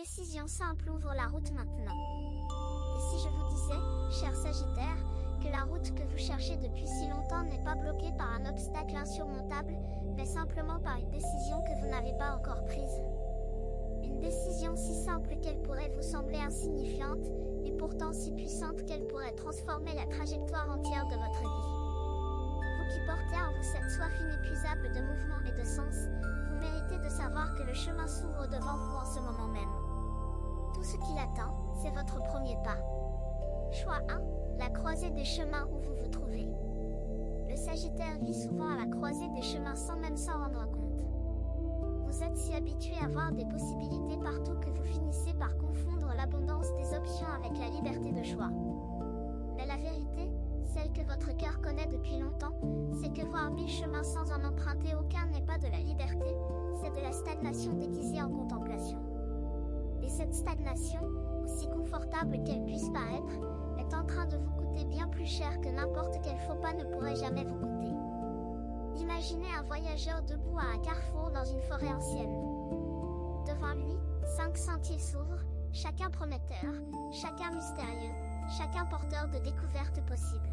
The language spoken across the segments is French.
décision simple ouvre la route maintenant. Et si je vous disais, cher Sagittaire, que la route que vous cherchez depuis si longtemps n'est pas bloquée par un obstacle insurmontable, mais simplement par une décision que vous n'avez pas encore prise. Une décision si simple qu'elle pourrait vous sembler insignifiante, et pourtant si puissante qu'elle pourrait transformer la trajectoire entière de votre vie. Vous qui portez en vous cette soif inépuisable de mouvement et de sens, vous méritez de savoir que le chemin s'ouvre devant vous en ce moment même. Tout ce qui l'attend, c'est votre premier pas. Choix 1. La croisée des chemins où vous vous trouvez. Le Sagittaire vit souvent à la croisée des chemins sans même s'en rendre compte. Vous êtes si habitué à voir des possibilités partout que vous finissez par confondre l'abondance des options avec la liberté de choix. Mais la vérité, celle que votre cœur connaît depuis longtemps, c'est que voir 1000 chemins sans en emprunter aucun n'est pas de la liberté, c'est de la stagnation déguisée en contemplation. Et cette stagnation, aussi confortable qu'elle puisse paraître, est en train de vous coûter bien plus cher que n'importe quel faux pas ne pourrait jamais vous coûter. Imaginez un voyageur debout à un carrefour dans une forêt ancienne. Devant lui, 5 sentiers s'ouvrent, chacun prometteur, chacun mystérieux, chacun porteur de découvertes possibles.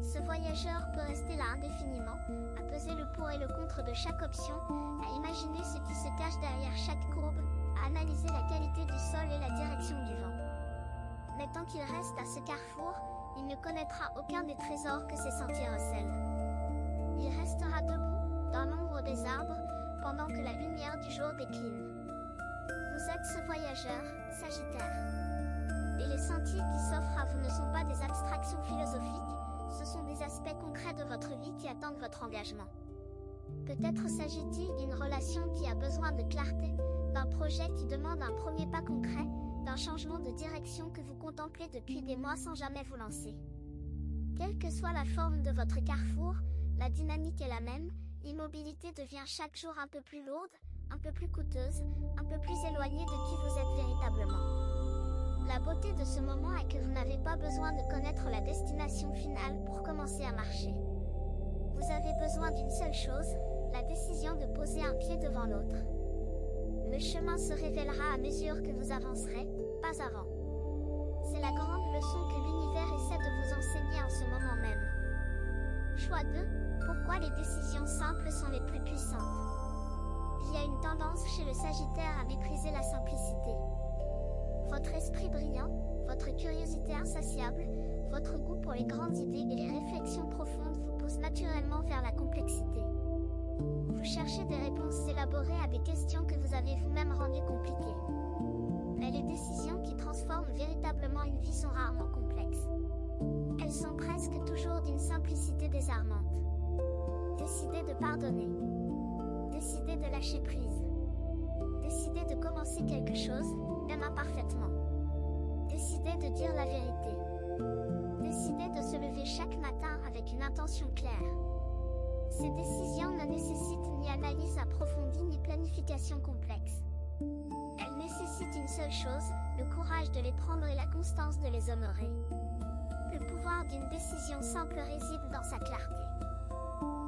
Ce voyageur peut rester là indéfiniment, à peser le pour et le contre de chaque option, à imaginer ce qui se cache derrière chaque courbe, à analyser la qualité du sol et la direction du vent. Mais tant qu'il reste à ce carrefour, il ne connaîtra aucun des trésors que ces sentiers recèlent. Il restera debout, dans l'ombre des arbres, pendant que la lumière du jour décline. Vous êtes ce voyageur, Sagittaire. Et les sentiers qui s'offrent à vous ne sont pas des abstractions philosophiques, ce sont des aspects concrets de votre vie qui attendent votre engagement. Peut-être s'agit-il d'une relation qui a besoin de clarté, d'un projet qui demande un premier pas concret, d'un changement de direction que vous contemplez depuis des mois sans jamais vous lancer. Quelle que soit la forme de votre carrefour, la dynamique est la même, l'immobilité devient chaque jour un peu plus lourde, un peu plus coûteuse, un peu plus éloignée de qui vous êtes véritablement. La beauté de ce moment est que vous n'avez pas besoin de connaître la destination finale pour commencer à marcher. Vous avez besoin d'une seule chose, la décision de poser un pied devant l'autre. Le chemin se révélera à mesure que vous avancerez, pas avant. C'est la grande leçon que l'univers essaie de vous enseigner en ce moment même. Choix 2. Pourquoi les décisions simples sont les plus puissantes? Il y a une tendance chez le Sagittaire à mépriser la simplicité. Votre esprit brillant, votre curiosité insatiable, votre goût pour les grandes idées et les réflexions profondes vous poussent naturellement vers la complexité. Vous cherchez des réponses élaborées à des questions que vous avez vous-même rendues compliquées. Mais les décisions qui transforment véritablement une vie sont rarement complexes. Elles sont presque toujours d'une simplicité désarmante. Décidez de pardonner. Décidez de lâcher prise. Décidez de commencer quelque chose, même imparfaitement. Décidez de dire la vérité. Décidez de se lever chaque matin avec une intention claire. Ces décisions ne nécessitent ni analyse approfondie ni planification complexe. Elles nécessitent une seule chose, le courage de les prendre et la constance de les honorer. Le pouvoir d'une décision simple réside dans sa clarté.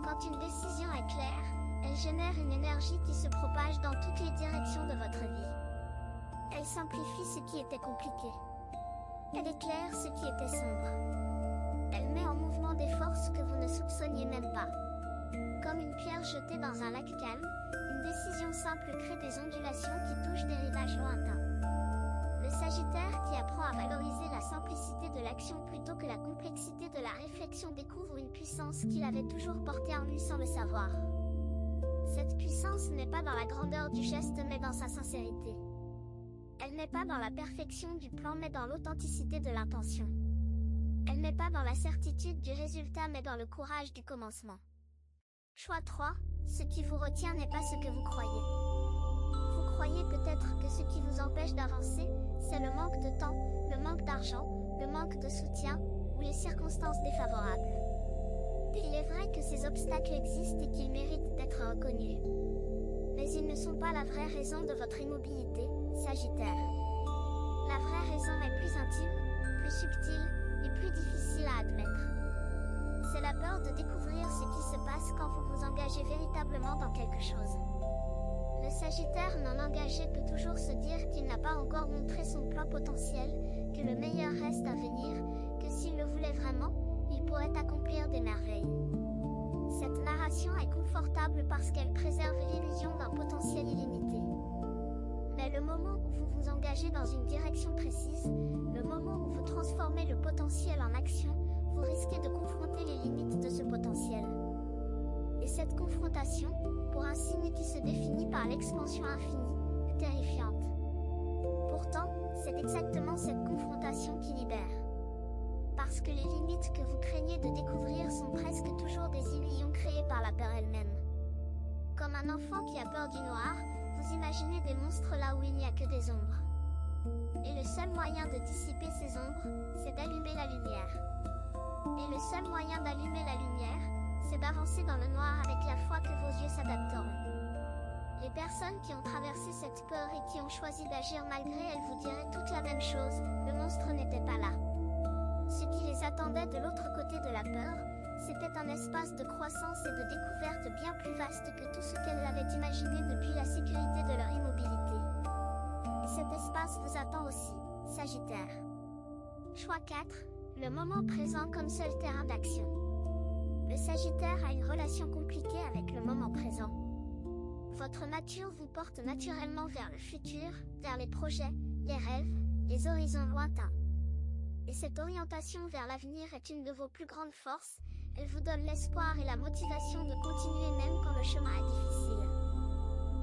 Quand une décision est claire, elle génère une énergie qui se propage dans toutes les directions de votre vie. Elle simplifie ce qui était compliqué. Elle éclaire ce qui était sombre. Elle met en mouvement des forces que vous ne soupçonniez même pas. Comme une pierre jetée dans un lac calme, une décision simple crée des ondulations qui touchent des rivages lointains. Le Sagittaire qui apprend à valoriser la simplicité de l'action plutôt que la complexité de la réflexion découvre une puissance qu'il avait toujours portée en lui sans le savoir. Cette puissance n'est pas dans la grandeur du geste mais dans sa sincérité. Elle n'est pas dans la perfection du plan mais dans l'authenticité de l'intention. Elle n'est pas dans la certitude du résultat mais dans le courage du commencement. Choix 3. Ce qui vous retient n'est pas ce que vous croyez. Vous croyez peut-être que ce qui vous empêche d'avancer, c'est le manque de temps, le manque d'argent, le manque de soutien, ou les circonstances défavorables. Et il est vrai que ces obstacles existent et qu'ils méritent d'être reconnus. Mais ils ne sont pas la vraie raison de votre immobilité, Sagittaire. La vraie raison est plus intime, plus subtile, et plus difficile à admettre. C'est la peur de découvrir ce qui se passe quand vous vous engagez véritablement dans quelque chose. Le Sagittaire non engagé peut toujours se dire qu'il n'a pas encore montré son plein potentiel, que le meilleur reste à venir, que s'il le voulait vraiment, il pourrait accomplir des merveilles. Cette narration est confortable parce qu'elle préserve l'illusion d'un potentiel illimité. Mais le moment où vous vous engagez dans une direction précise, le moment où vous transformez le potentiel en action, vous risquez de confronter les limites de ce potentiel. Et cette confrontation, pour un signe qui se définit par l'expansion infinie, est terrifiante. Pourtant, c'est exactement cette confrontation qui libère. Parce que les limites que vous craignez de découvrir sont presque toujours des illusions créées par la peur elle-même. Comme un enfant qui a peur du noir, vous imaginez des monstres là où il n'y a que des ombres. Et le seul moyen de dissiper ces ombres, c'est d'allumer la lumière. Et le seul moyen d'allumer la lumière, c'est d'avancer dans le noir avec la foi que vos yeux s'adapteront. Les personnes qui ont traversé cette peur et qui ont choisi d'agir malgré elles vous diraient toutes la même chose, le monstre n'était pas là. Ce qui les attendait de l'autre côté de la peur, c'était un espace de croissance et de découverte bien plus vaste que tout ce qu'elles avaient imaginé depuis la sécurité de leur immobilité. Et cet espace vous attend aussi, Sagittaire. Choix 4. Le moment présent comme seul terrain d'action. Le Sagittaire a une relation compliquée avec le moment présent. Votre nature vous porte naturellement vers le futur, vers les projets, les rêves, les horizons lointains. Et cette orientation vers l'avenir est une de vos plus grandes forces, elle vous donne l'espoir et la motivation de continuer même quand le chemin est difficile.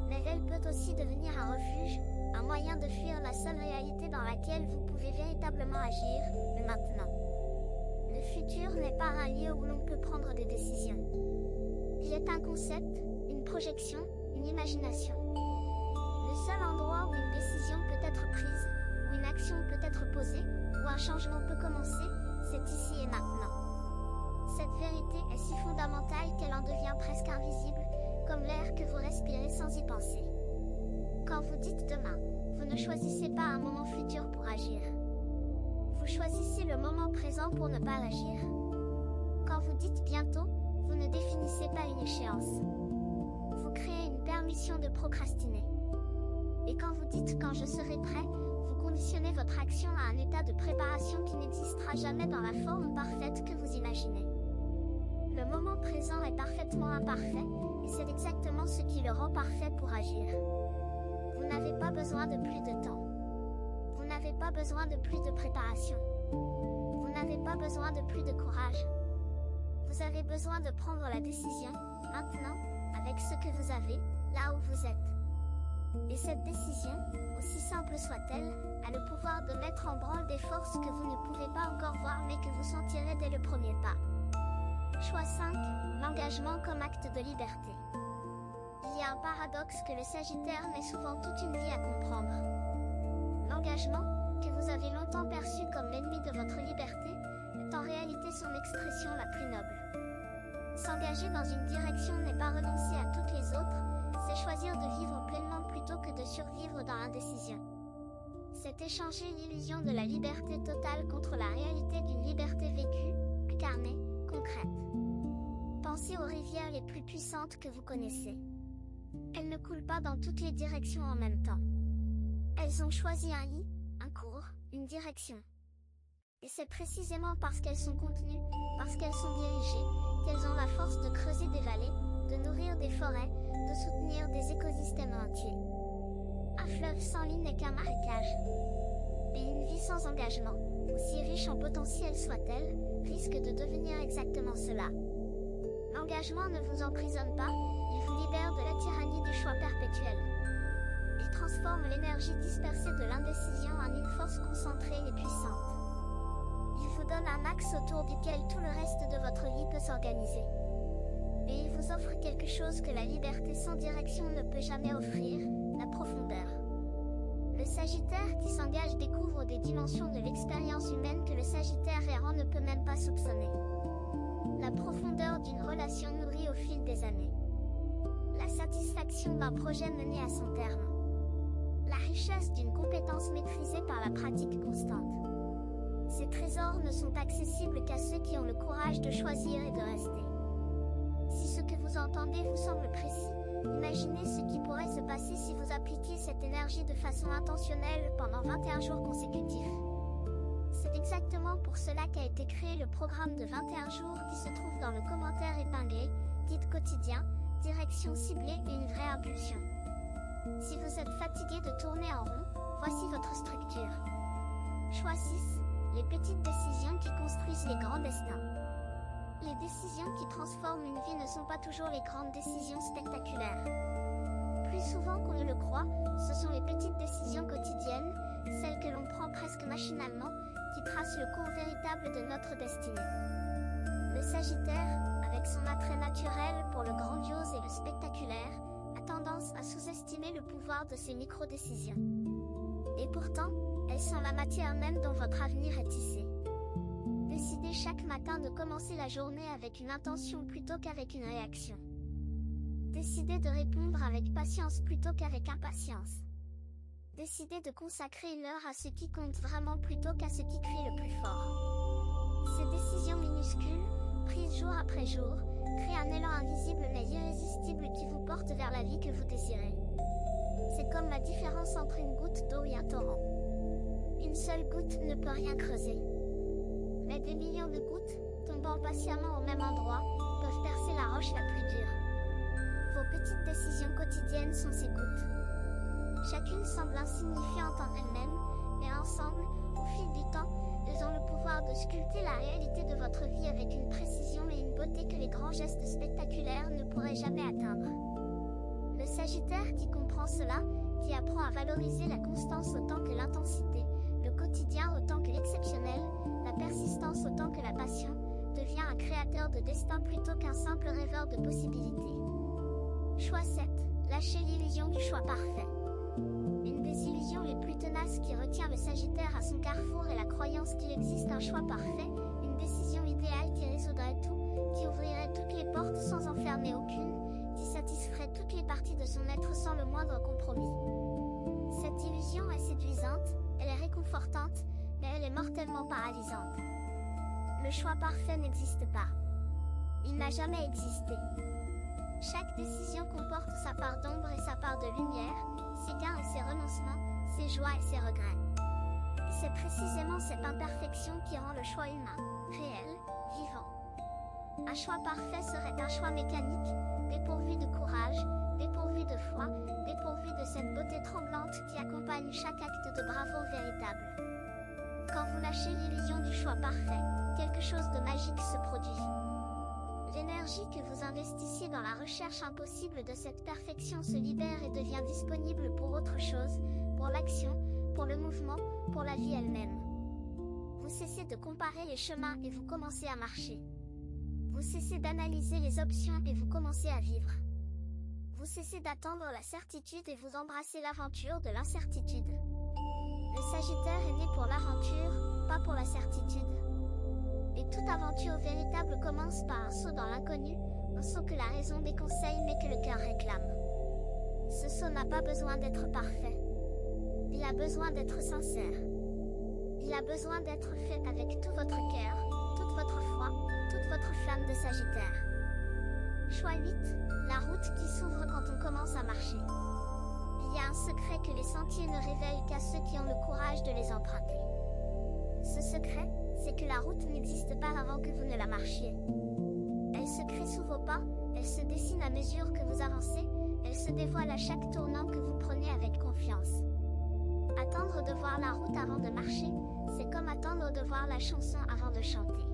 Mais elle peut aussi devenir un refuge, un moyen de fuir la seule réalité dans laquelle vous pouvez véritablement agir, le maintenant. Le futur n'est pas un lieu où l'on peut prendre des décisions. Il est un concept, une projection, une imagination. Le seul endroit où une décision peut être prise, où une action peut être posée, où un changement peut commencer, c'est ici et maintenant. Cette vérité est si fondamentale qu'elle en devient presque invisible, comme l'air que vous respirez sans y penser. Quand vous dites demain, vous ne choisissez pas un moment futur pour agir. Vous choisissez le moment présent pour ne pas agir. Quand vous dites bientôt, vous ne définissez pas une échéance. Vous créez une permission de procrastiner. Et quand vous dites quand je serai prêt, vous conditionnez votre action à un état de préparation qui n'existera jamais dans la forme parfaite que vous imaginez. Le moment présent est parfaitement imparfait, et c'est exactement ce qui le rend parfait pour agir. Vous n'avez pas besoin de plus de temps. Vous n'avez pas besoin de plus de préparation. Vous n'avez pas besoin de plus de courage. Vous avez besoin de prendre la décision, maintenant, avec ce que vous avez, là où vous êtes. Et cette décision, aussi simple soit-elle, a le pouvoir de mettre en branle des forces que vous ne pouvez pas encore voir mais que vous sentirez dès le premier pas. Choix 5. L'engagement comme acte de liberté. Il y a un paradoxe que le Sagittaire met souvent toute une vie à comprendre. L'engagement, que vous avez longtemps perçu comme l'ennemi de votre liberté, est en réalité son expression la plus noble. S'engager dans une direction n'est pas renoncer à toutes les autres, c'est choisir de vivre pleinement plutôt que de survivre dans l'indécision. C'est échanger l'illusion de la liberté totale contre la réalité d'une liberté vécue, incarnée, concrète. Pensez aux rivières les plus puissantes que vous connaissez. Elles ne coulent pas dans toutes les directions en même temps. Elles ont choisi un cours, une direction. Et c'est précisément parce qu'elles sont contenues, parce qu'elles sont dirigées, qu'elles ont la force de creuser des vallées, de nourrir des forêts, de soutenir des écosystèmes entiers. Un fleuve sans ligne n'est qu'un marécage. Et une vie sans engagement, aussi riche en potentiel soit-elle, risque de devenir exactement cela. L'engagement ne vous emprisonne pas, il vous libère de la tyrannie du choix perpétuel. Il transforme l'énergie dispersée de l'indécision en une force concentrée et puissante. Il vous donne un axe autour duquel tout le reste de votre vie peut s'organiser. Et il vous offre quelque chose que la liberté sans direction ne peut jamais offrir, la profondeur. Le Sagittaire qui s'engage découvre des dimensions de l'expérience humaine que le Sagittaire errant ne peut même pas soupçonner. La profondeur d'une relation nourrie au fil des années. La satisfaction d'un projet mené à son terme. La richesse d'une compétence maîtrisée par la pratique constante. Ces trésors ne sont accessibles qu'à ceux qui ont le courage de choisir et de rester. Si ce que vous entendez vous semble précis, Imaginez ce qui pourrait se passer si vous appliquiez cette énergie de façon intentionnelle pendant 21 jours consécutifs. C'est exactement pour cela qu'a été créé le programme de 21 jours qui se trouve dans le commentaire épinglé, guide quotidien, direction ciblée et une vraie impulsion. Si vous êtes fatigué de tourner en rond, voici votre structure. Choix 6. Les petites décisions qui construisent les grands destins. Les décisions qui transforment une vie ne sont pas toujours les grandes décisions spectaculaires. Plus souvent qu'on ne le croit, ce sont les petites décisions quotidiennes, celles que l'on prend presque machinalement, qui tracent le cours véritable de notre destinée. Le Sagittaire, avec son attrait naturel pour le grandiose et le spectaculaire, a tendance à sous-estimer le pouvoir de ces micro-décisions. Et pourtant, elles sont la matière même dont votre avenir est tissé. Décidez chaque matin de commencer la journée avec une intention plutôt qu'avec une réaction. Décidez de répondre avec patience plutôt qu'avec impatience. Décidez de consacrer une heure à ce qui compte vraiment plutôt qu'à ce qui crie le plus fort. Ces décisions minuscules, prises jour après jour, créent un élan invisible mais irrésistible qui vous porte vers la vie que vous désirez. C'est comme la différence entre une goutte d'eau et un torrent. Une seule goutte ne peut rien creuser. Mais des millions de gouttes, tombant patiemment au même endroit, peuvent percer la roche la plus dure. Vos petites décisions quotidiennes sont ces gouttes. Chacune semble insignifiante en elle-même, mais ensemble, au fil du temps, elles ont le pouvoir de sculpter la réalité de votre vie avec une précision et une beauté que les grands gestes spectaculaires ne pourraient jamais atteindre. Le Sagittaire qui comprend cela, qui apprend à valoriser la constance autant que l'intensité, le quotidien autant que l'exceptionnel, la persistance autant que la passion, devient un créateur de destin plutôt qu'un simple rêveur de possibilités. Choix 7. Lâchez l'illusion du choix parfait. Une des illusions les plus tenaces qui retient le Sagittaire à son carrefour est la croyance qu'il existe un choix parfait, une décision idéale qui résoudrait tout, qui ouvrirait toutes les portes sans en fermer aucune, qui satisferait toutes les parties de son être sans le moindre compromis. Cette illusion est séduisante, elle est réconfortante, mais elle est mortellement paralysante. Le choix parfait n'existe pas. Il n'a jamais existé. Chaque décision comporte sa part d'ombre et sa part de lumière, ses gains et ses renoncements, ses joies et ses regrets. C'est précisément cette imperfection qui rend le choix humain, réel, vivant. Un choix parfait serait un choix mécanique, dépourvu de courage, dépourvu de foi, dépourvu de cette beauté tremblante qui accompagne chaque acte de bravoure véritable. Quand vous lâchez l'illusion du choix parfait, quelque chose de magique se produit. L'énergie que vous investissiez dans la recherche impossible de cette perfection se libère et devient disponible pour autre chose, pour l'action, pour le mouvement, pour la vie elle-même. Vous cessez de comparer les chemins et vous commencez à marcher. Vous cessez d'analyser les options et vous commencez à vivre. Vous cessez d'attendre la certitude et vous embrassez l'aventure de l'incertitude. Le Sagittaire est né pour l'aventure, pas pour la certitude. Et toute aventure véritable commence par un saut dans l'inconnu, un saut que la raison déconseille mais que le cœur réclame. Ce saut n'a pas besoin d'être parfait. Il a besoin d'être sincère. Il a besoin d'être fait avec tout votre cœur, toute votre foi, toute votre flamme de Sagittaire. Choix 8. La route qui s'ouvre quand on commence à marcher. Il y a un secret que les sentiers ne révèlent qu'à ceux qui ont le courage de les emprunter. Ce secret, c'est que la route n'existe pas avant que vous ne la marchiez. Elle se crée sous vos pas, elle se dessine à mesure que vous avancez, elle se dévoile à chaque tournant que vous prenez avec confiance. Attendre de voir la route avant de marcher, c'est comme attendre de voir la chanson avant de chanter.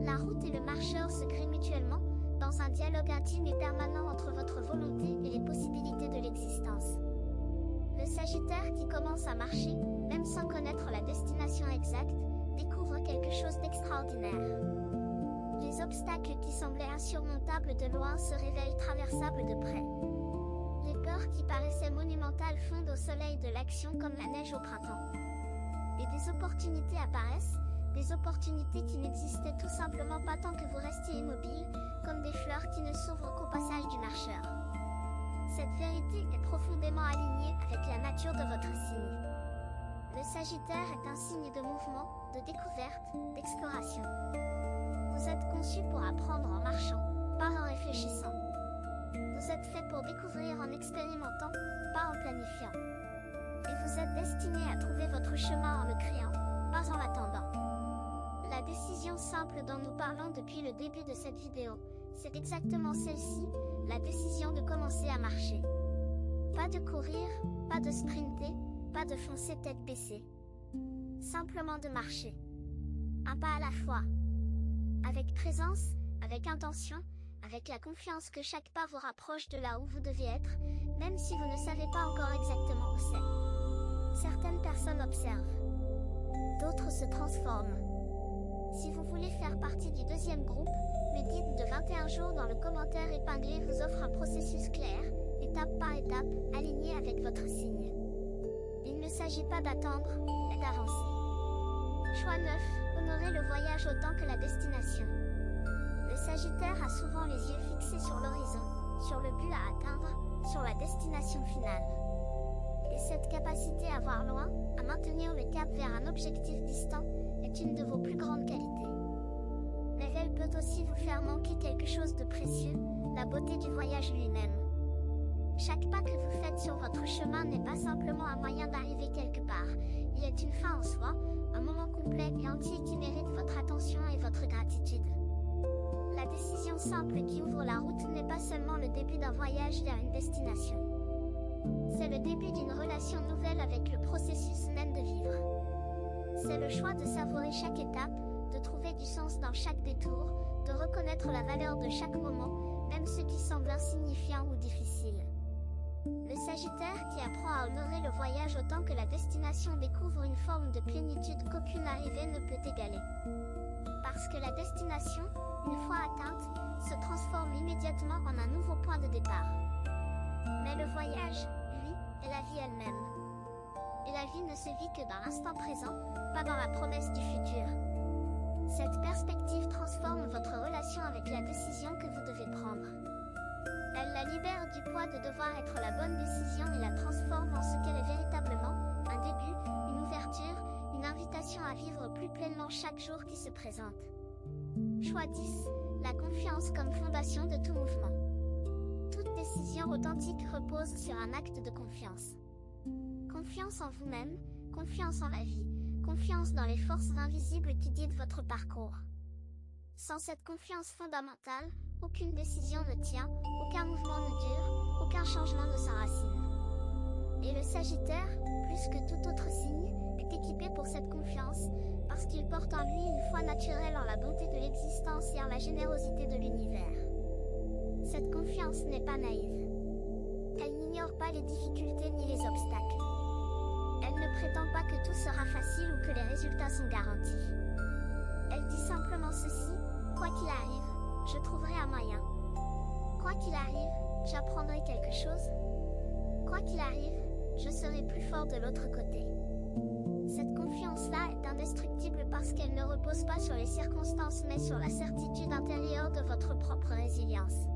La route et le marcheur se créent mutuellement, dans un dialogue intime et permanent entre votre volonté et les possibilités de l'existence. Le Sagittaire qui commence à marcher, même sans connaître la destination exacte, découvre quelque chose d'extraordinaire. Les obstacles qui semblaient insurmontables de loin se révèlent traversables de près. Les peurs qui paraissaient monumentales fondent au soleil de l'action comme la neige au printemps. Et des opportunités apparaissent, des opportunités qui n'existaient tout simplement pas tant que vous restiez immobile, comme des fleurs qui ne s'ouvrent qu'au passage du marcheur. Cette vérité est profondément alignée avec la nature de votre signe. Le Sagittaire est un signe de mouvement, de découverte, d'exploration. Vous êtes conçu pour apprendre en marchant, pas en réfléchissant. Vous êtes fait pour découvrir en expérimentant, pas en planifiant. Et vous êtes destiné à trouver votre chemin en le créant, pas en l'attendant. La décision simple dont nous parlons depuis le début de cette vidéo, c'est exactement celle-ci, la décision de commencer à marcher. Pas de courir, pas de sprinter, pas de foncer tête baissée. Simplement de marcher. Un pas à la fois. Avec présence, avec intention, avec la confiance que chaque pas vous rapproche de là où vous devez être, même si vous ne savez pas encore exactement où c'est. Certaines personnes observent. D'autres se transforment. Si vous voulez faire partie du deuxième groupe, le guide de 21 jours dans le commentaire épinglé vous offre un processus clair, étape par étape, aligné avec votre signe. Il ne s'agit pas d'attendre, mais d'avancer. Choix 9. Honorer le voyage autant que la destination. Le Sagittaire a souvent les yeux fixés sur l'horizon, sur le but à atteindre, sur la destination finale. Et cette capacité à voir loin, à maintenir le cap vers un objectif distant, est une de vos plus grandes qualités. Mais elle peut aussi vous faire manquer quelque chose de précieux, la beauté du voyage lui-même. Chaque pas que vous faites sur votre chemin n'est pas simplement un moyen d'arriver quelque part, il est une fin en soi, un moment complet et entier qui mérite votre attention et votre gratitude. La décision simple qui ouvre la route n'est pas seulement le début d'un voyage vers une destination. C'est le début d'une relation nouvelle avec le processus même de vivre. C'est le choix de savourer chaque étape, de trouver du sens dans chaque détour, de reconnaître la valeur de chaque moment, même ceux qui semblent insignifiants ou difficiles. Le Sagittaire qui apprend à honorer le voyage autant que la destination découvre une forme de plénitude qu'aucune arrivée ne peut égaler. Parce que la destination, une fois atteinte, se transforme immédiatement en un nouveau point de départ. Mais le voyage, lui, est la vie elle-même. Et la vie ne se vit que dans l'instant présent, pas dans la promesse du futur. Cette perspective transforme votre relation avec la décision que vous devez prendre. Elle la libère du poids de devoir être la bonne décision et la transforme en ce qu'elle est véritablement, un début, une ouverture, une invitation à vivre plus pleinement chaque jour qui se présente. Choix 10. La confiance comme fondation de tout mouvement. Toute décision authentique repose sur un acte de confiance. Confiance en vous-même, confiance en la vie, confiance dans les forces invisibles qui guident votre parcours. Sans cette confiance fondamentale, aucune décision ne tient, aucun mouvement ne dure, aucun changement ne s'enracine. Et le Sagittaire, plus que tout autre signe, est équipé pour cette confiance, parce qu'il porte en lui une foi naturelle en la bonté de l'existence et en la générosité de l'univers. Cette confiance n'est pas naïve. Elle n'ignore pas les difficultés ni les obstacles. Elle ne prétend pas que tout sera facile ou que les résultats sont garantis. Elle dit simplement ceci, quoi qu'il arrive, je trouverai un moyen. Quoi qu'il arrive, j'apprendrai quelque chose. Quoi qu'il arrive, je serai plus fort de l'autre côté. Cette confiance-là est indestructible parce qu'elle ne repose pas sur les circonstances mais sur la certitude intérieure de votre propre résilience.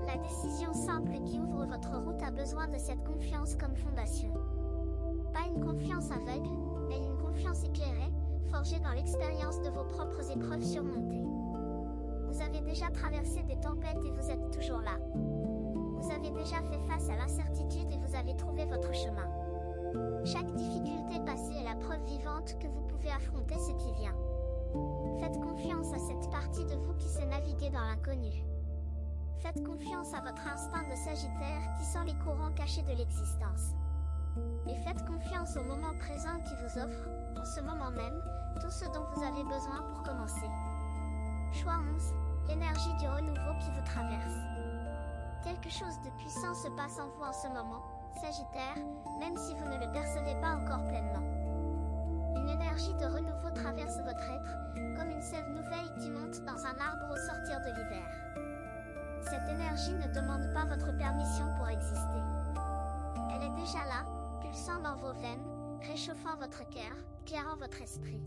La décision simple qui ouvre votre route a besoin de cette confiance comme fondation. Pas une confiance aveugle, mais une confiance éclairée, forgée dans l'expérience de vos propres épreuves surmontées. Vous avez déjà traversé des tempêtes et vous êtes toujours là. Vous avez déjà fait face à l'incertitude et vous avez trouvé votre chemin. Chaque difficulté passée est la preuve vivante que vous pouvez affronter ce qui vient. Faites confiance à cette partie de vous qui sait naviguer dans l'inconnu. Faites confiance à votre instinct de Sagittaire qui sent les courants cachés de l'existence. Et faites confiance au moment présent qui vous offre, en ce moment même, tout ce dont vous avez besoin pour commencer. Choix 11. L'énergie du renouveau qui vous traverse. Quelque chose de puissant se passe en vous en ce moment, Sagittaire, même si vous ne le percevez pas encore pleinement. Une énergie de renouveau traverse votre être, comme une sève nouvelle qui monte dans un arbre au sortir de l'hiver. Cette énergie ne demande pas votre permission pour exister. Elle est déjà là, pulsant dans vos veines, réchauffant votre cœur, éclairant votre esprit.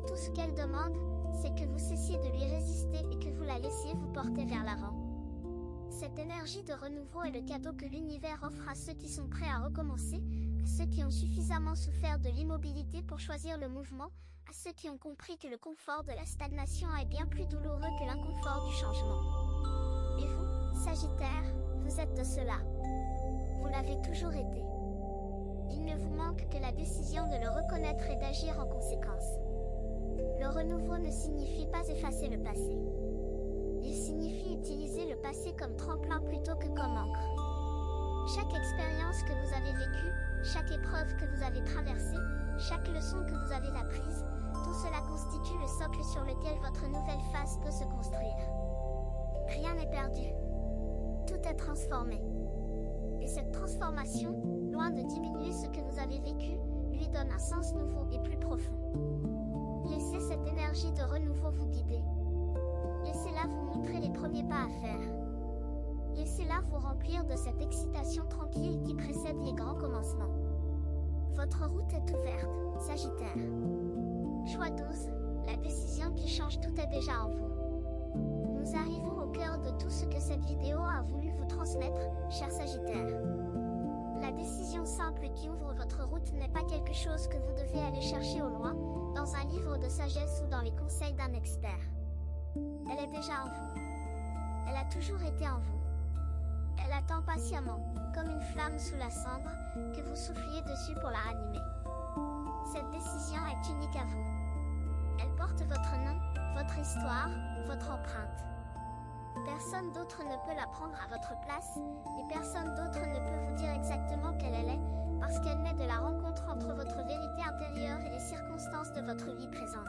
Tout ce qu'elle demande, c'est que vous cessiez de lui résister et que vous la laissiez vous porter vers l'avant. Cette énergie de renouveau est le cadeau que l'univers offre à ceux qui sont prêts à recommencer, à ceux qui ont suffisamment souffert de l'immobilité pour choisir le mouvement, à ceux qui ont compris que le confort de la stagnation est bien plus douloureux que l'inconfort du changement. Et vous, Sagittaire, vous êtes de cela. Vous l'avez toujours été. Il ne vous manque que la décision de le reconnaître et d'agir en conséquence. Le renouveau ne signifie pas effacer le passé. Il signifie utiliser le passé comme tremplin plutôt que comme encre. Chaque expérience que vous avez vécue, chaque épreuve que vous avez traversée, chaque leçon que vous avez apprise, tout cela constitue le socle sur lequel votre nouvelle phase peut se construire. Rien n'est perdu. Tout est transformé. Et cette transformation, loin de diminuer ce que vous avez vécu, lui donne un sens nouveau et plus profond. Laissez cette énergie de renouveau vous guider. Laissez-la vous montrer les premiers pas à faire. Laissez-la vous remplir de cette excitation tranquille qui précède les grands commencements. Votre route est ouverte, Sagittaire. Choix 12, la décision qui change tout est déjà en vous. Nous arrivons au cœur de tout ce que cette vidéo a voulu vous transmettre, cher Sagittaire. La décision simple qui ouvre votre route n'est pas quelque chose que vous devez aller chercher au loin, dans un livre de sagesse ou dans les conseils d'un expert. Elle est déjà en vous. Elle a toujours été en vous. Elle attend patiemment, comme une flamme sous la cendre, que vous souffliez dessus pour la ranimer. Cette décision est unique à vous. Elle porte votre nom, votre histoire, votre empreinte. Personne d'autre ne peut la prendre à votre place, et personne d'autre ne peut vous dire exactement quelle elle est, parce qu'elle naît de la rencontre entre votre vérité intérieure et les circonstances de votre vie présente.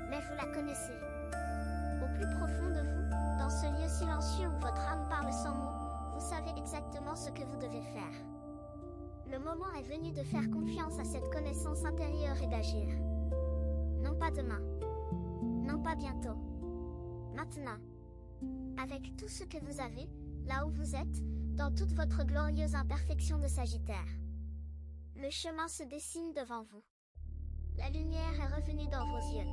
Mais vous la connaissez. Au plus profond de vous, dans ce lieu silencieux où votre âme parle sans mots, vous savez exactement ce que vous devez faire. Le moment est venu de faire confiance à cette connaissance intérieure et d'agir. Non pas demain. Non pas bientôt. Maintenant. Avec tout ce que vous avez, là où vous êtes, dans toute votre glorieuse imperfection de Sagittaire. Le chemin se dessine devant vous. La lumière est revenue dans vos yeux.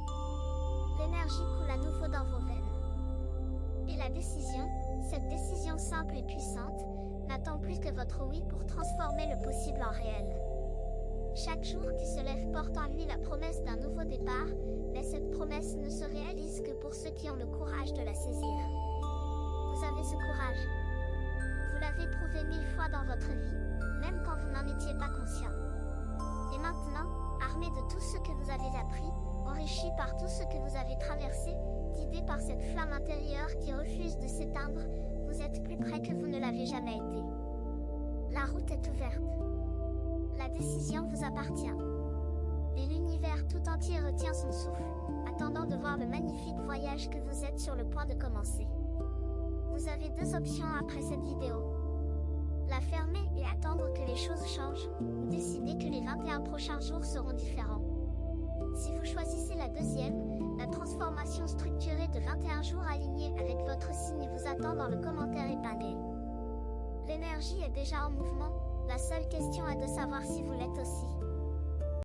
L'énergie coule à nouveau dans vos veines. Et la décision, cette décision simple et puissante, n'attend plus que votre oui pour transformer le possible en réel. Chaque jour qui se lève porte en lui la promesse d'un nouveau départ, mais cette promesse ne se réalise que pour ceux qui ont le courage de la saisir. Vous avez ce courage. Vous l'avez prouvé 1000 fois dans votre vie, même quand vous n'en étiez pas conscient. Et maintenant, armé de tout ce que vous avez appris, enrichi par tout ce que vous avez traversé, guidé par cette flamme intérieure qui refuse de s'éteindre, vous êtes plus près que vous ne l'avez jamais été. La route est ouverte. La décision vous appartient. Et l'univers tout entier retient son souffle, attendant de voir le magnifique voyage que vous êtes sur le point de commencer. Vous avez deux options après cette vidéo. La fermer et attendre que les choses changent, ou décider que les 21 prochains jours seront différents. Si vous choisissez la deuxième, la transformation structurée de 21 jours alignés avec votre signe vous attend dans le commentaire épinglé. L'énergie est déjà en mouvement, la seule question est de savoir si vous l'êtes aussi.